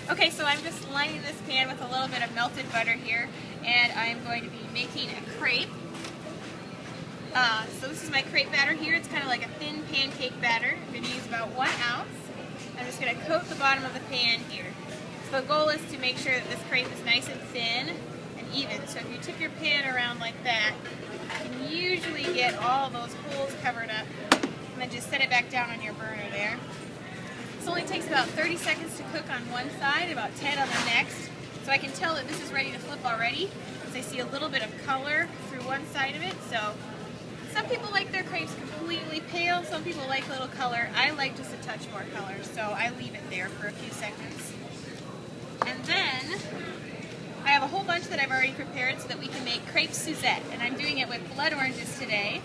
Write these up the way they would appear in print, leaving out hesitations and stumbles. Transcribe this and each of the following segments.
Okay, so I'm just lining this pan with a little bit of melted butter here, and I'm going to be making a crepe. So this is my crepe batter here. It's kind of like a thin pancake batter. I'm going to use about 1 ounce. I'm just going to coat the bottom of the pan here. So the goal is to make sure that this crepe is nice and thin and even. So if you tip your pan around like that, you can usually get all of those holes covered up, and then just set it back down on your burner there. This only takes about 30 seconds to cook on one side, about 10 on the next. So I can tell that this is ready to flip already, because I see a little bit of color through one side of it. So some people like their crepes completely pale, some people like a little color. I like just a touch more color, so I leave it there for a few seconds. And then I have a whole bunch that I've already prepared so that we can make crepe Suzette, and I'm doing it with blood oranges today.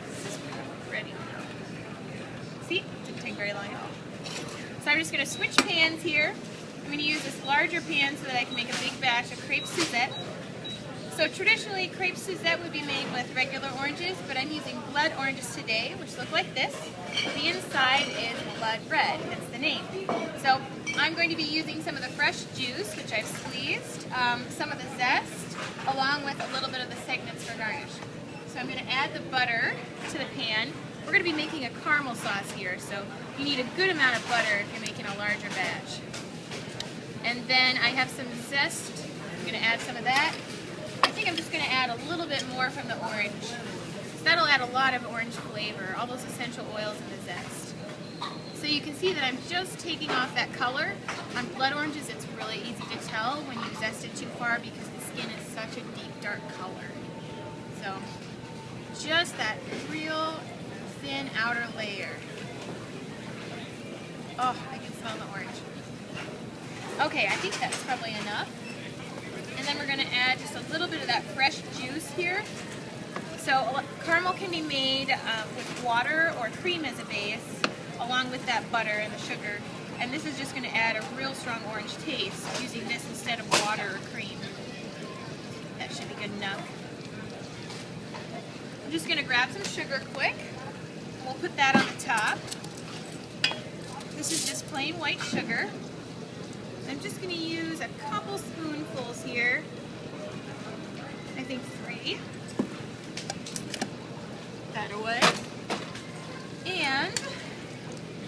This is ready now. See, it didn't take very long at all. So I'm just going to switch pans here. I'm going to use this larger pan so that I can make a big batch of crepe Suzette. So traditionally, crepe Suzette would be made with regular oranges, but I'm using blood oranges today, which look like this. The inside is blood red, hence the name. So I'm going to be using some of the fresh juice, which I've squeezed, some of the zest, along with a little bit of the segments for garnish. So I'm going to add the butter to the pan. We're going to be making a caramel sauce here, so you need a good amount of butter if you're making a larger batch. And then I have some zest. I'm going to add some of that. I think I'm just going to add a little bit more from the orange. So that'll add a lot of orange flavor, all those essential oils and the zest. So you can see that I'm just taking off that color. On blood oranges, it's really easy to tell when you zest it too far because the skin is such a deep, dark color. So just that real thin outer layer. Oh, I can smell the orange. Okay, I think that's probably enough. And then we're going to add just a little bit of that fresh juice here. So caramel can be made with water or cream as a base, along with that butter and the sugar. And this is just going to add a real strong orange taste using this instead of water or cream. That should be good enough. I'm just going to grab some sugar quick. We'll put that on the top. This is just plain white sugar. I'm just going to use a couple spoonfuls here. I think 3. Put that away. And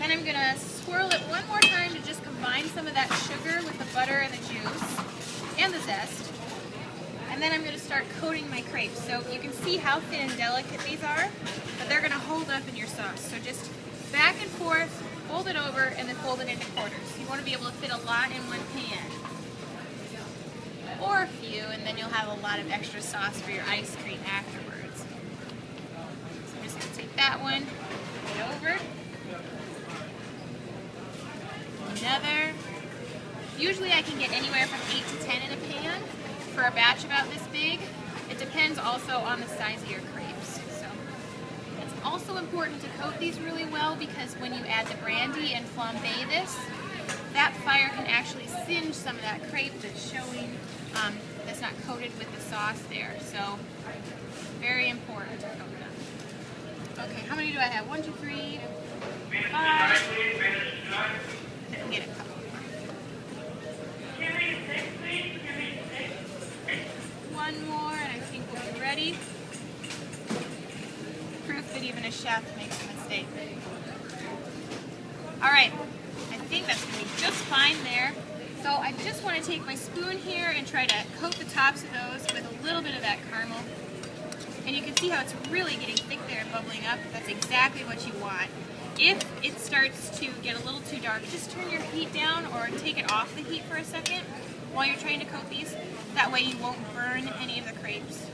then I'm going to swirl it one more time to just combine some of that sugar with the butter and the juice and the zest. And then I'm going to start coating my crepes. So you can see how thin and delicate these are, but they're going to hold up in your sauce. So just back and forth, fold it over, and then fold it into quarters. You want to be able to fit a lot in one pan. Or a few, and then you'll have a lot of extra sauce for your ice cream afterwards. So I'm just going to take that one, put it over. Another. Usually I can get anywhere from 8 to 10 in a pan for a batch about this big. It depends also on the size of your crepes. So it's also important to coat these really well because when you add the brandy and flambe this, that fire can actually singe some of that crepe that's showing that's not coated with the sauce there. So very important to coat them. Okay, how many do I have? 1, 2, 3, 5. I can get a couple more. One more, and I think we'll be ready. Proof that even a chef makes a mistake. All right, I think that's going to be just fine there. So I just want to take my spoon here and try to coat the tops of those with a little bit of that caramel. And you can see how it's really getting thick there and bubbling up. That's exactly what you want. If it starts to get a little too dark, just turn your heat down or take it off the heat for a second while you're trying to coat these. That way you won't burn any of the crepes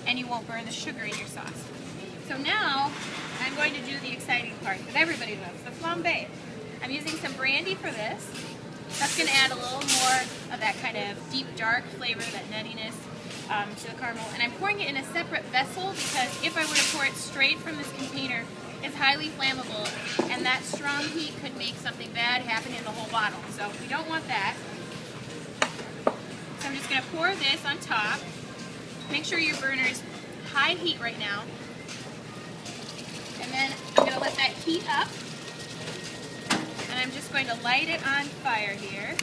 and you won't burn the sugar in your sauce. So now I'm going to do the exciting part that everybody loves, the flambe. I'm using some brandy for this. That's going to add a little more of that kind of deep dark flavor, that nuttiness to the caramel. And I'm pouring it in a separate vessel because if I were to pour it straight from this container, it's highly flammable and that strong heat could make something bad happen in the whole bottle. So we don't want that. So I'm just going to pour this on top. Make sure your burner is high heat right now. And then I'm going to let that heat up. And I'm just going to light it on fire here.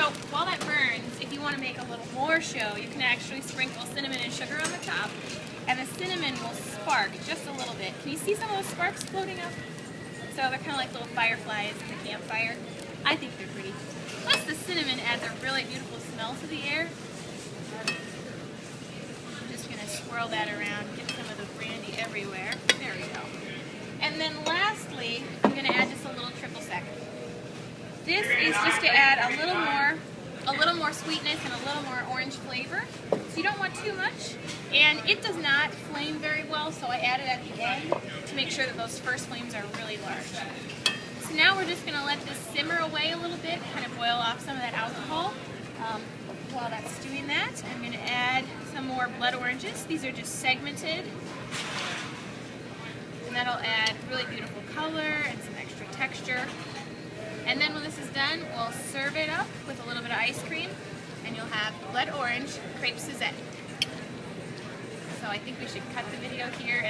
Now, while that burns, if you want to make a little more show, you can actually sprinkle cinnamon and sugar on the top, and the cinnamon will spark just a little bit. Can you see some of those sparks floating up? So they're kind of like little fireflies in the campfire. I think they're pretty. Plus the cinnamon adds a really beautiful smell to the air. I'm just going to swirl that around, get some of the brandy everywhere. There we go. And then lastly, I'm going to add just a little triple sec. This is just to add a little more sweetness and a little more orange flavor. So you don't want too much. And it does not flame very well, so I add it at the end to make sure that those first flames are really large. So now we're just going to let this simmer away a little bit, kind of boil off some of that alcohol. While that's doing that, I'm going to add some more blood oranges. These are just segmented. And that'll add really beautiful color and some extra texture. And then when this is done, we'll serve it up with a little bit of ice cream, and you'll have blood orange crepe Suzette. So I think we should cut the video here and